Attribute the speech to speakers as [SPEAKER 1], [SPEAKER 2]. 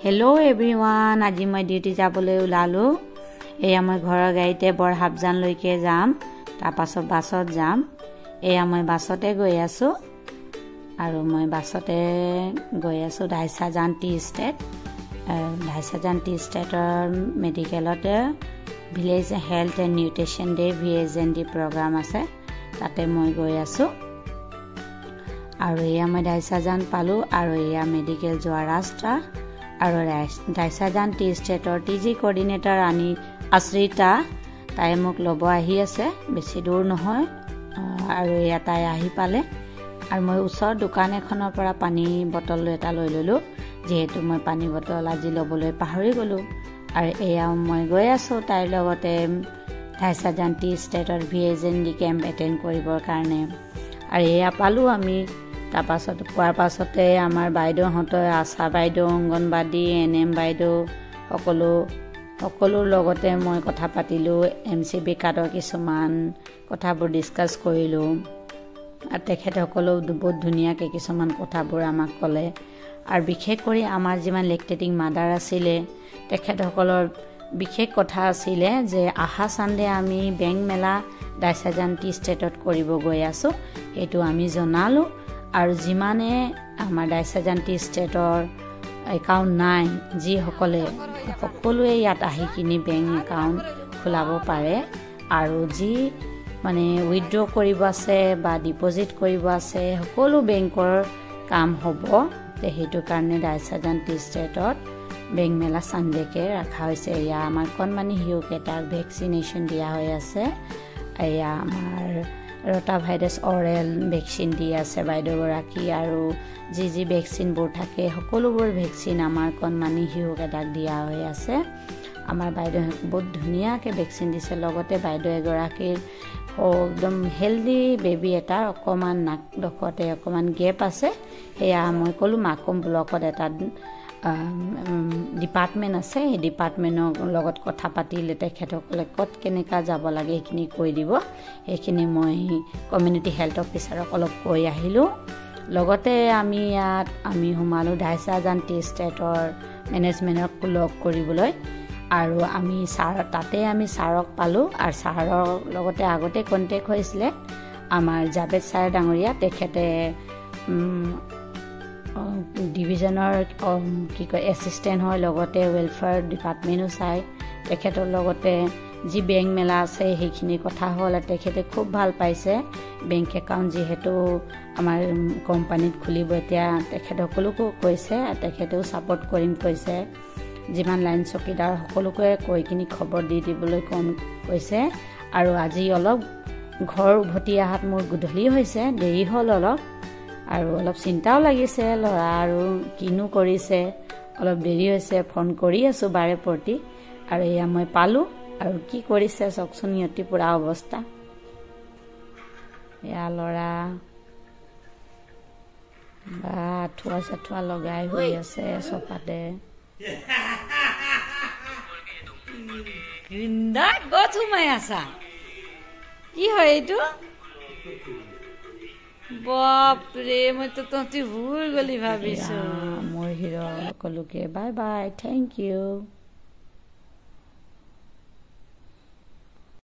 [SPEAKER 1] Hello' everyone, আজি মই duty যাবলৈ ওলালোঁ। এয়া মই ঘৰৰ গাড়ীতে বৰহাবজানলৈকে যাম, তাৰপাছত বাছত যাম। এয়া মই বাছতে গৈ আছোঁ আৰু মই বাছতে গৈ আছোঁ Dhaisajan tea estate. Dhaisajan tea ষ্টেটৰ মেডিকেলতে village health and nutrition day VHND programme আছে, তাতে মই গৈ আছোঁ। আৰু এয়া মই ধাইচাজান পালোঁ আৰু এয়া মেডিকেল যোৱা ৰাস্তা। আৰু ধাইচাজান টি ষ্টেটৰ TG কোঅৰ্ডিনেটৰ আশ্ৰিতা, তাই মোক ল'ব আহি আছে, বেছি দূৰ নহয়। আৰু এয়া তাই আহি পালে আৰু মই ওচৰৰ দোকান এখনৰ পৰা পানী বটল এটা লৈ ল'লোঁ, যিহেতু মই পানী বটল আজি ল'বলৈ পাহৰি গ'লোঁ। আৰু এয়া মই গৈ আছোঁ তাইৰ লগতে ধাইচাজান টি ষ্টেটৰ VHND কেম্প এটেণ্ড কৰিবৰ কাৰণে। আৰু এয়া পালোঁ আমি। তাৰপাছত পোৱাৰ পাছতে আমাৰ বাইদেউহঁতৰ আশা বাইদেউ, অংগনবাদী, NM বাইদেউ সকলোৰ লগতে মই কথা পাতিলোঁ। MCB কাৰ্ডৰ কিছুমান কথাবোৰ ডিছকাছ কৰিলোঁ আৰু তেখেতসকলেও বহুত ধুনীয়াকৈ কিছুমান কথাবোৰ আমাক ক'লে। আৰু বিশেষ কৰি আমাৰ যিমান লেক্টেটিং মাদাৰ আছিলে, তেখেতসকলৰ বিশেষ কথা আছিলে যে অহা ছানডে আমি বেংক মেলা ধাইচাজান টি ষ্টেটত কৰিব গৈ আছোঁ, সেইটো আমি জনালোঁ। আৰু যিমানে আমাৰ ধাইচাজান টি ষ্টেটৰ একাউণ্ট নাই, যিসকলে সকলোৱে ইয়াত আহি কিনি বেংক একাউণ্ট খোলাব পাৰে। আৰু যি মানে উইথড্ৰ কৰিব আছে বা ডিপ'জিট কৰিব আছে, সকলো বেংকৰ কাম হ'ব। সেইটো কাৰণে ধাইচাজান টি ষ্টেটত বেংক মেলা ছানডেকে ৰখা হৈছে। এয়া আমাৰ কণমানি শিশুকেইটাক ভেকচিনেশ্যন দিয়া হৈ আছে। এয়া আমাৰ ৰটাভাইৰাছ অৰেল ভেকচিন দি আছে বাইদেউগৰাকী, আৰু যি ভেকচিনবোৰ থাকে সকলোবোৰ ভেকচিন আমাৰ কণমানি শিশুকেইটাক দিয়া হৈ আছে। আমাৰ বাইদেউ বহুত ধুনীয়াকৈ ভেকচিন দিছে। লগতে বাইদেউ এগৰাকীৰ একদম হেল্ডি বেবী এটাৰ অকণমান নাকডোখৰতে অকণমান গেপ আছে। সেয়া মই ক'লোঁ মাকুম ব্লকত এটা ডিপাৰ্টমেণ্ট আছে, সেই ডিপাৰ্টমেণ্টৰ লগত কথা পাতিলে তেখেতসকলে ক'ত কেনেকুৱা যাব লাগে সেইখিনি কৈ দিব। সেইখিনি মই কমিউনিটি হেল্থ অফিচাৰক অলপ কৈ আহিলোঁ। লগতে আমি সোমালোঁ ধাইচাজান টি ষ্টেটৰ মেনেজমেণ্টক লগ কৰিবলৈ। আৰু আমি তাতে আমি ছাৰক পালোঁ। আৰু ছাৰৰ লগতে আগতে কণ্টেক্ট হৈছিলে আমাৰ জাবেদ ছাৰ ডাঙৰীয়া, তেখেতে ডিভিজনৰ এছিষ্টেণ্ট হয়, লগতে ৱেলফেয়াৰ ডিপাৰ্টমেণ্টো চায়। তেখেতৰ লগতে যি বেংক মেলা আছে সেইখিনি কথা হ'ল। তেখেতে খুব ভাল পাইছে বেংক একাউণ্ট যিহেতু আমাৰ কোম্পানীত খুলিব এতিয়া, তেখেতসকলকো কৈছে, তেখেতেও ছাপোৰ্ট কৰিম কৈছে। যিমান লাইন চকীদাৰ সকলোকে কৈ কিনি খবৰ দি দিবলৈ কৈছে। আৰু আজি অলপ ঘৰ উভতি অহাত মোৰ গধূলি হৈছে, দেৰি হ'ল অলপ, আৰু অলপ চিন্তাও লাগিছে ল'ৰা আৰু কিনো কৰিছে, অলপ দেৰি হৈছে। ফোন কৰি আছোঁ বাৰে প্ৰতি। আৰু এয়া মই পালোঁ আৰু কি কৰিছে চাওকচোন, সিহঁতি পুৰা অৱস্থা। এয়া ল'ৰা বা আঁঠুৱা চাঠুৱা লগাই হৈ আছে চফাতে। ক'ত সোমাই আছা? কি হয় এইটো? বাপৰে, মইতো তহঁতি ভুল গলি ভাবিছো। মোৰ হিৰ' সকলোকে বাই বাই, থেংক ইউ।